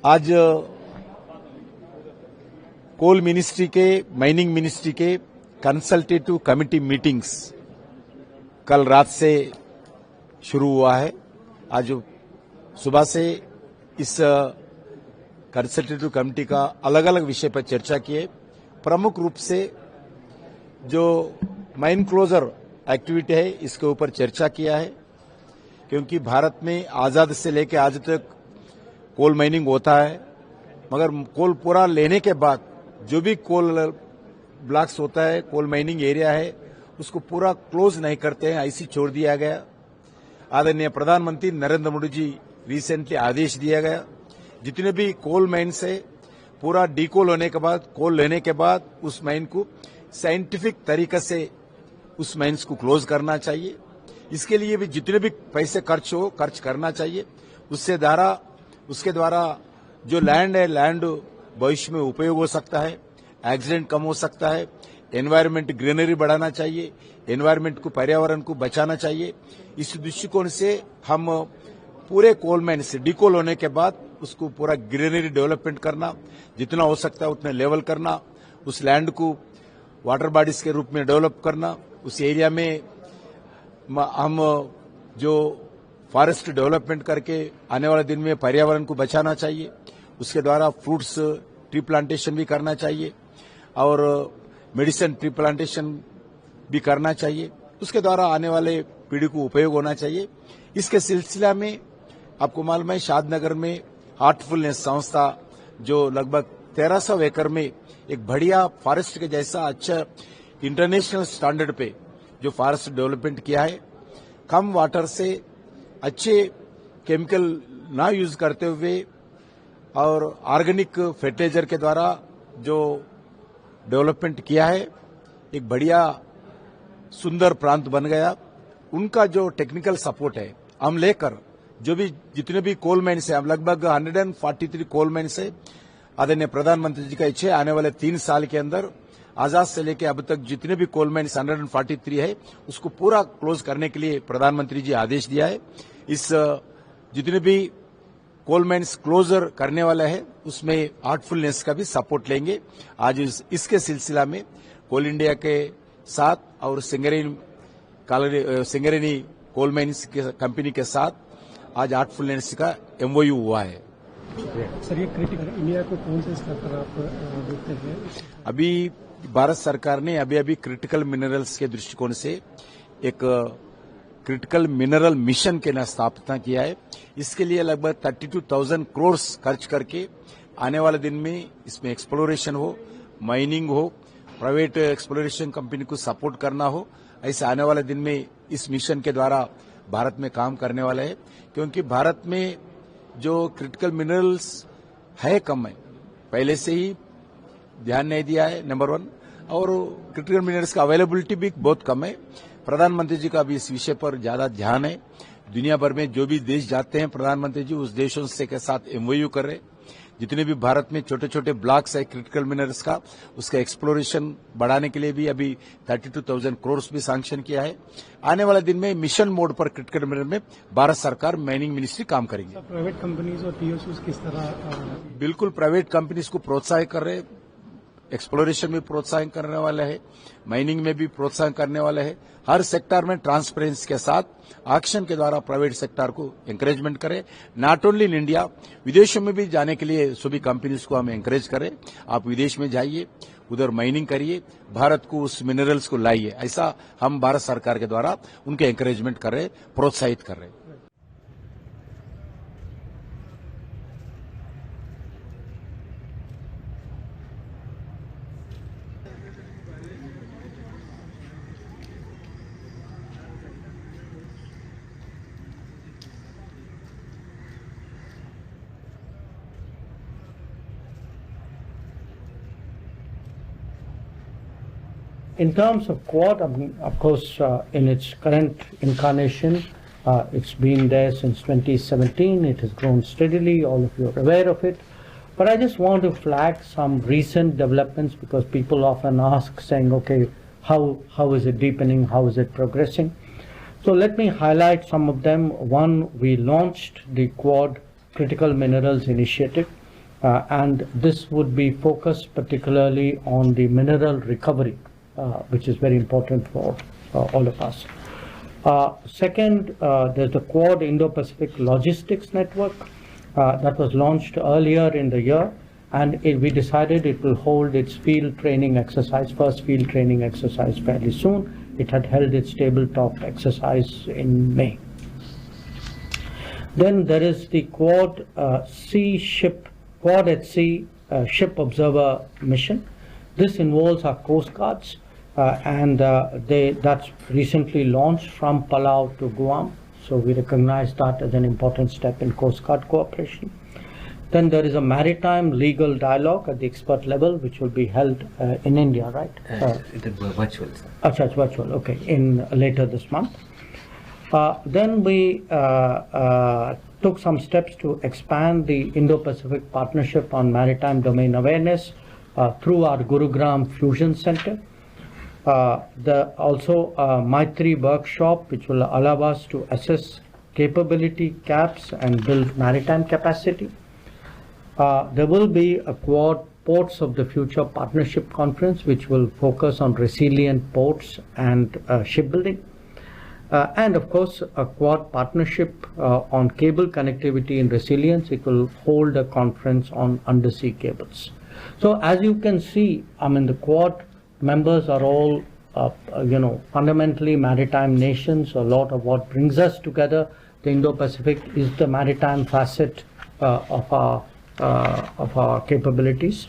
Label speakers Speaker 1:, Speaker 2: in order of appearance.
Speaker 1: आज कोल मिनिस्ट्री के mining ministry के कंसल्टेटिव कमेटी मीटिंग्स कल रात से शुरू हुआ है। आज सुबह से इस कंसल्टेटिव कमेटी का अलग अलग विषय पर चर्चा किए। प्रमुख रूप से जो माइन क्लोजर एक्टिविटी है इसके ऊपर चर्चा किया है, क्योंकि भारत में आजाद से लेकर आज तक कोल माइनिंग होता है, मगर कोल पूरा लेने के बाद जो भी कोल ब्लॉक्स होता है, कोल माइनिंग एरिया है, उसको पूरा क्लोज नहीं करते हैं, ऐसी छोड़ दिया गया। आदरणीय प्रधानमंत्री नरेंद्र मोदी जी रिसेंटली आदेश दिया गया, जितने भी कोल माइन से पूरा डीकोल होने के बाद, कोल लेने के बाद उस माइन को साइंटिफिक तरीके से उस माइन्स को क्लोज करना चाहिए। इसके लिए भी जितने भी पैसे खर्च करना चाहिए। उसके द्वारा जो लैंड है, लैंड भविष्य में उपयोग हो सकता है, एक्सीडेंट कम हो सकता है, एनवायरमेंट ग्रीनरी बढ़ाना चाहिए, एनवायरमेंट को, पर्यावरण को बचाना चाहिए। इस दृष्टिकोण से हम पूरे कोल माइन से डीकोल होने के बाद उसको पूरा ग्रीनरी डेवलपमेंट करना, जितना हो सकता है उतना लेवल करना, उस लैंड को वाटर बॉडीज के रूप में डेवलप करना, उस एरिया में हम जो फॉरेस्ट डेवलपमेंट करके आने वाले दिन में पर्यावरण को बचाना चाहिए। उसके द्वारा फ्रूट्स ट्री प्लांटेशन भी करना चाहिए और मेडिसिन ट्री प्लांटेशन भी करना चाहिए। उसके द्वारा आने वाले पीढ़ी को उपयोग होना चाहिए। इसके सिलसिला में आपको मालूम है, शादनगर में हार्टफुलनेस संस्था जो लगभग 1300 एकड़ में एक बढ़िया फॉरेस्ट के जैसा अच्छा इंटरनेशनल स्टैंडर्ड पे जो फॉरेस्ट डेवलपमेंट किया है, कम वाटर से अच्छे केमिकल ना यूज करते हुए और ऑर्गेनिक फर्टिलाइजर के द्वारा जो डेवलपमेंट किया है, एक बढ़िया सुंदर प्रांत बन गया। उनका जो टेक्निकल सपोर्ट है हम लेकर जो भी जितने भी कोल माइन्स है, हम लगभग 143 कोल माइन्स है। आदरणीय प्रधानमंत्री जी का इच्छा है आने वाले 3 साल के अंदर आजाद से लेकर अब तक जितने भी कोल माइन्स 143 है उसको पूरा क्लोज करने के लिए प्रधानमंत्री जी आदेश दिया है। इस जितने भी कोल माइन्स क्लोजर करने वाला है उसमें हार्टफुलनेस का भी सपोर्ट लेंगे। आज इसके सिलसिला में कोल इंडिया के साथ और सिंगरेनी कोल माइन्स कंपनी के साथ आज हार्टफुलनेस का MOU हुआ है।
Speaker 2: सर, ये क्रिटिकल इंडिया को कौन से स्तर पर आप देखते हैं?
Speaker 1: अभी भारत सरकार ने अभी क्रिटिकल मिनरल्स के दृष्टिकोण से एक क्रिटिकल मिनरल मिशन के स्थापना किया है। इसके लिए लगभग 32,000 करोड़ खर्च करके आने वाले दिन में इसमें एक्सप्लोरेशन हो, माइनिंग हो, प्राइवेट एक्सप्लोरेशन कंपनी को सपोर्ट करना हो, ऐसे आने वाले दिन में इस मिशन के द्वारा भारत में काम करने वाला है। क्योंकि भारत में जो क्रिटिकल मिनरल्स है कम है, पहले से ही ध्यान नहीं दिया है, नंबर 1, और क्रिटिकल मिनरल्स का अवेलेबिलिटी भी बहुत कम है। प्रधानमंत्री जी का भी इस विषय पर ज्यादा ध्यान है। दुनिया भर में जो भी देश जाते हैं प्रधानमंत्री जी उस देशों से के साथ MOU कर रहे। जितने भी भारत में छोटे छोटे ब्लॉक्स है क्रिटिकल मिनरल्स का, उसका एक्सप्लोरेशन बढ़ाने के लिए भी अभी 32,000 करोड़ भी सैंक्शन किया है। आने वाले दिन में मिशन मोड पर क्रिटिकल मिनरल में भारत सरकार माइनिंग मिनिस्ट्री काम करेंगे।
Speaker 2: प्राइवेट कंपनीज और PSUs किस तरह?
Speaker 1: बिल्कुल प्राइवेट कंपनीज को प्रोत्साहित कर रहे, एक्सप्लोरेशन में प्रोत्साहन करने वाला है, माइनिंग में भी प्रोत्साहन करने वाला है। हर सेक्टर में ट्रांसपेरेंसी के साथ एक्शन के द्वारा प्राइवेट सेक्टर को एनकरेजमेंट करें। नॉट ओनली इन इंडिया, विदेशों में भी जाने के लिए सभी कंपनीज को हम एनकरेज करें। आप विदेश में जाइए, उधर माइनिंग करिए, भारत को उस मिनरल्स को लाइए, ऐसा हम भारत सरकार के द्वारा उनके एनकरेजमेंट कर रहे, प्रोत्साहित कर रहे।
Speaker 3: In terms of Quad, of course, in its current incarnation, it's been there since 2017. It has grown steadily. All of you are aware of it. But I just want to flag some recent developments because people often ask, saying, okay, how is it deepening? How is it progressing? So let me highlight some of them. One, we launched the Quad Critical Minerals Initiative. and this would be focused particularly on the mineral recovery, which is very important for all of us. Second, there's the Quad Indo-Pacific Logistics Network that was launched earlier in the year, and we decided it will hold its field training exercise, first field training exercise fairly soon. It had held its tabletop exercise in May. Then there is the Quad at Sea Ship Observer Mission. This involves our Coast Guards, and that's recently launched from Palau to Guam. So we recognize that as an important step in Coast Guard cooperation. Then there is a maritime legal dialogue at the expert level, which will be held in India, right?
Speaker 4: It is virtual, sir.
Speaker 3: It's virtual, okay, in later this month. Then we took some steps to expand the Indo-Pacific Partnership on Maritime Domain Awareness through our Gurugram Fusion Center. Also Maitri workshop, which will allow us to assess capability gaps and build maritime capacity. There will be a Quad Ports of the Future Partnership Conference, which will focus on resilient ports and shipbuilding. And of course, a Quad partnership on cable connectivity and resilience. It will hold a conference on undersea cables. So as you can see, I mean, the Quad members are all, fundamentally maritime nations. A lot of what brings us together, the Indo-Pacific, is the maritime facet of our capabilities.